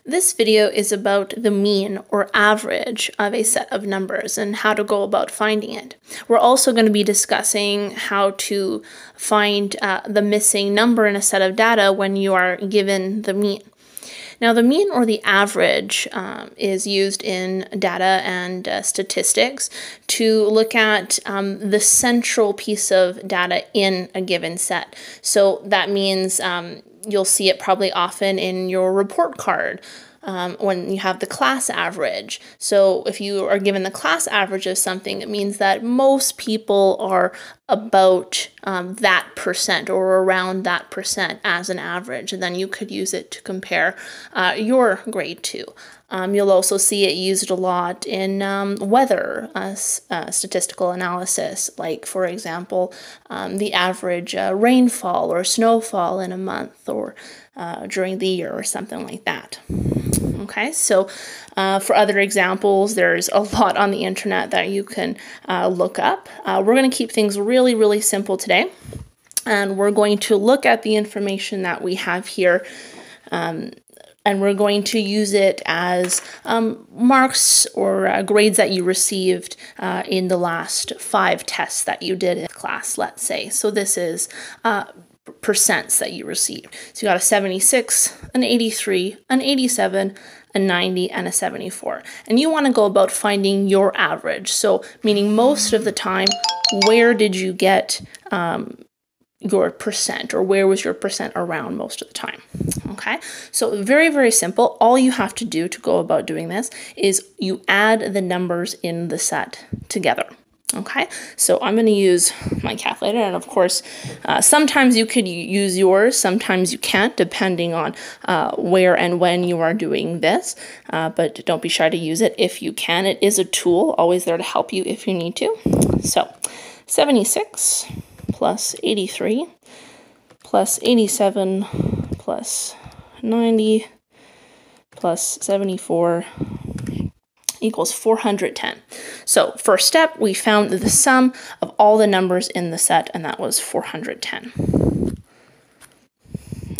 This video is about the mean or average of a set of numbers and how to go about finding it. We're also going to be discussing how to find the missing number in a set of data when you are given the mean. Now, the mean or the average is used in data and statistics to look at the central piece of data in a given set. So that means you'll see it probably often in your report card when you have the class average. So if you are given the class average of something, it means that most people are about that percent or around that percent as an average, and then you could use it to compare your grade to. You'll also see it used a lot in weather statistical analysis, like, for example, the average rainfall or snowfall in a month or during the year or something like that. Okay, so for other examples, there's a lot on the internet that you can look up. We're going to keep things really, really simple today, and we're going to look at the information that we have here, and we're going to use it as marks or grades that you received in the last 5 tests that you did in class, let's say. So this is percents that you received. So you got a 76, an 83, an 87, a 90, and a 74. And you want to go about finding your average. So meaning most of the time, where did you get your percent, or where was your percent around most of the time? Okay, so very, very simple. All you have to do to go about doing this is you add the numbers in the set together. Okay, so I'm going to use my calculator, and of course, sometimes you could use yours, sometimes you can't, depending on where and when you are doing this, but don't be shy to use it if you can. It is a tool, always there to help you if you need to. So 76 plus 83 plus 87 plus 90 plus 74 equals 410. So first step, we found the sum of all the numbers in the set, and that was 410.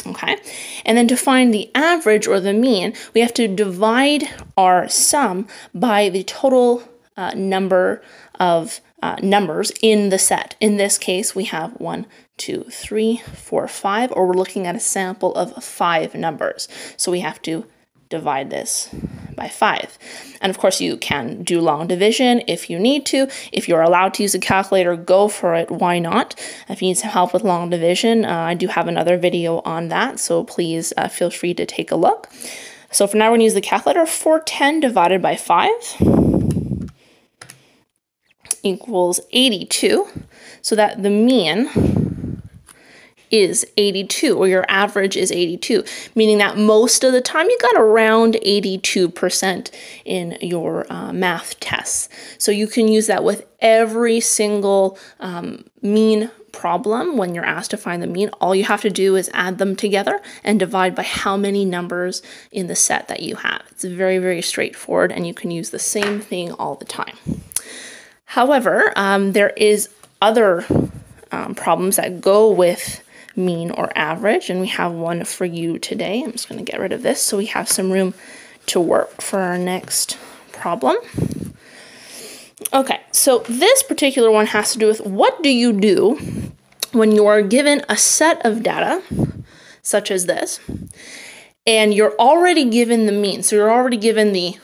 Okay, and then to find the average or the mean, we have to divide our sum by the total number of numbers in the set. In this case, we have 1, 2, 3, 4, 5, or we're looking at a sample of 5 numbers. So we have to divide this by 5. And of course, you can do long division if you need to. If you're allowed to use a calculator, go for it. Why not? If you need some help with long division, I do have another video on that, so please feel free to take a look. So for now, we're going to use the calculator. 410 divided by 5 equals 82, so that the mean is 82, or your average is 82, meaning that most of the time you got around 82% in your math tests. So you can use that with every single mean problem. When you're asked to find the mean, all you have to do is add them together and divide by how many numbers in the set that you have. It's very, very straightforward, and you can use the same thing all the time. However, there is other problems that go with mean or average, and we have one for you today. I'm just going to get rid of this so we have some room to work for our next problem. Okay, so this particular one has to do with what do you do when you are given a set of data, such as this, and you're already given the mean. So you're already given the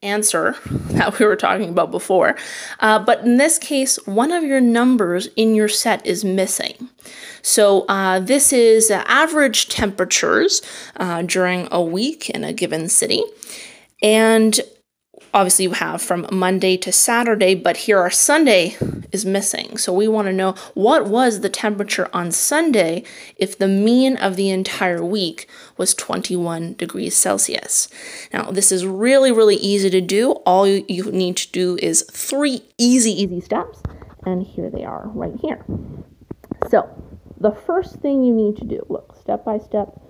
answer that we were talking about before, but in this case, one of your numbers in your set is missing. So this is average temperatures during a week in a given city, and obviously you have from Monday to Saturday, but here our Sunday is missing. So we want to know what was the temperature on Sunday if the mean of the entire week was 21 degrees Celsius. Now, this is really, really easy to do. All you need to do is 3 easy steps, and here they are right here. So the first thing you need to do, look, step by step,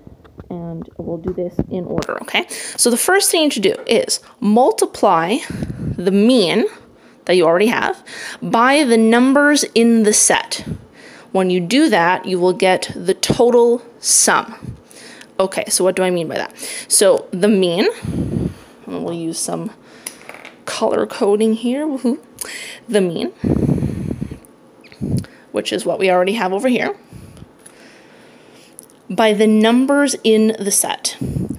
and we'll do this in order, okay? So the first thing to do is multiply the mean that you already have by the numbers in the set. When you do that, you will get the total sum Okay, so what do I mean by that? So the mean, and we'll use some color coding here, woohoo. The mean, which is what we already have over here, by the numbers in the set.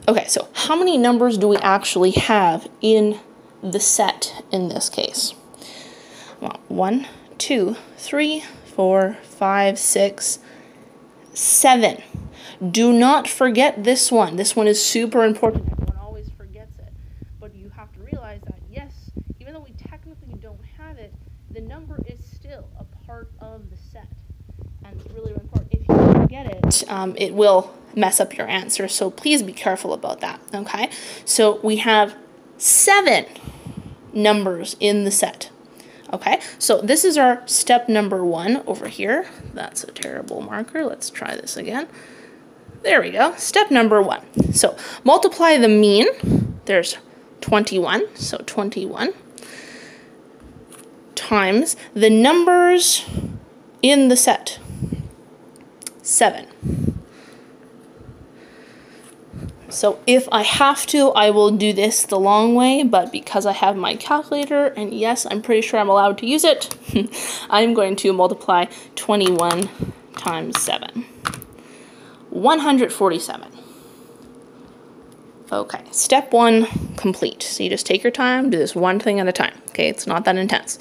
Okay, so how many numbers do we actually have in the set in this case? Well, 1, 2, 3, 4, 5, 6, 7. Do not forget this one. This one is super important. Everyone always forgets it. But you have to realize that, yes, even though we technically don't have it, the number is still a part of the set. And it's really important. If you forget it, it will mess up your answer. So please be careful about that, okay? So we have 7 numbers in the set. Okay, so this is our step number 1 over here. That's a terrible marker. Let's try this again. There we go. Step number 1. So multiply the mean. There's 21. So 21 times the numbers in the set. 7. So if I have to, I will do this the long way, but because I have my calculator, and yes, I'm pretty sure I'm allowed to use it, I'm going to multiply 21 times 7. 147. Okay, step 1 complete. So you just take your time, do this one thing at a time. Okay, it's not that intense.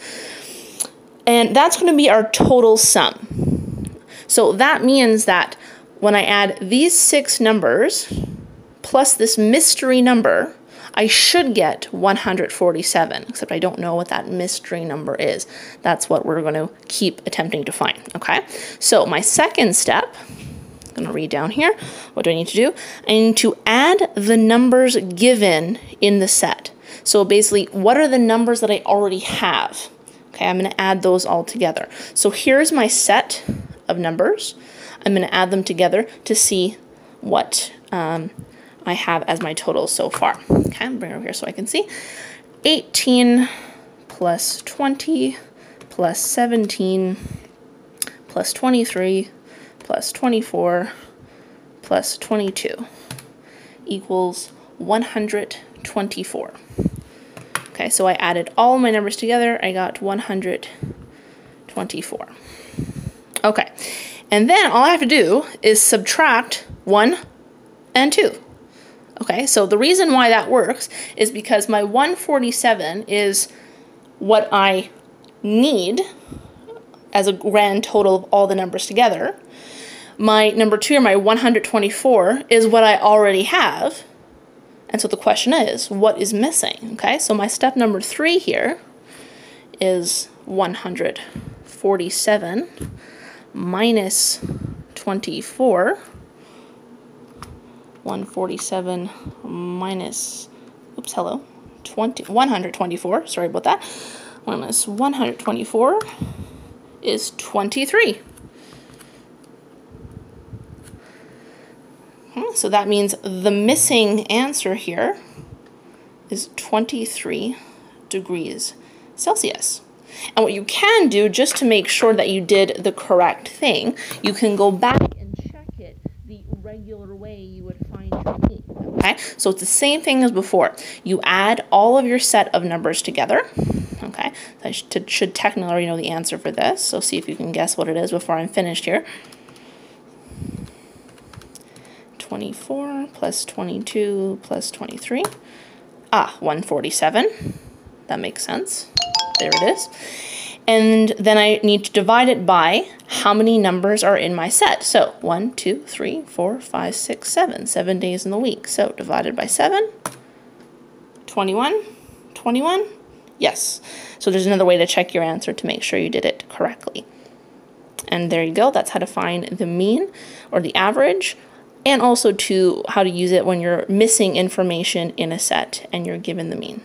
And that's going to be our total sum. So that means that when I add these 6 numbers plus this mystery number, I should get 147, except I don't know what that mystery number is. That's what we're going to keep attempting to find, okay? So my second step, I'm going to read down here. What do I need to do? I need to add the numbers given in the set. So basically, what are the numbers that I already have? Okay, I'm going to add those all together. So here's my set of numbers. I'm going to add them together to see what I have as my total so far. Okay, bring it over here so I can see. 18 plus 20 plus 17 plus 23 plus 24 plus 22 equals 124. Okay, so I added all my numbers together. I got 124. Okay, and then all I have to do is subtract 1 and 2. Okay, so the reason why that works is because my 147 is what I need as a grand total of all the numbers together. My number 2, or my 124, is what I already have. And so the question is, what is missing? Okay, so my step number 3 here is 147 minus 24. 147 minus, 124, sorry about that. Minus 124 is 23. So that means the missing answer here is 23 degrees Celsius. And what you can do, just to make sure that you did the correct thing, you can go back and check it the regular way you would find your mean. Okay, so it's the same thing as before. You add all of your set of numbers together. Okay, I should technically already know the answer for this, so see if you can guess what it is before I'm finished here. 24 plus 22 plus 23. 147. That makes sense. There it is. And then I need to divide it by how many numbers are in my set. So 1, 2, 3, 4, 5, 6, 7. 7 days in the week. So divided by 7. 21. 21. Yes. So there's another way to check your answer to make sure you did it correctly. And there you go. That's how to find the mean or the average, and also how to use it when you're missing information in a set and you're given the mean.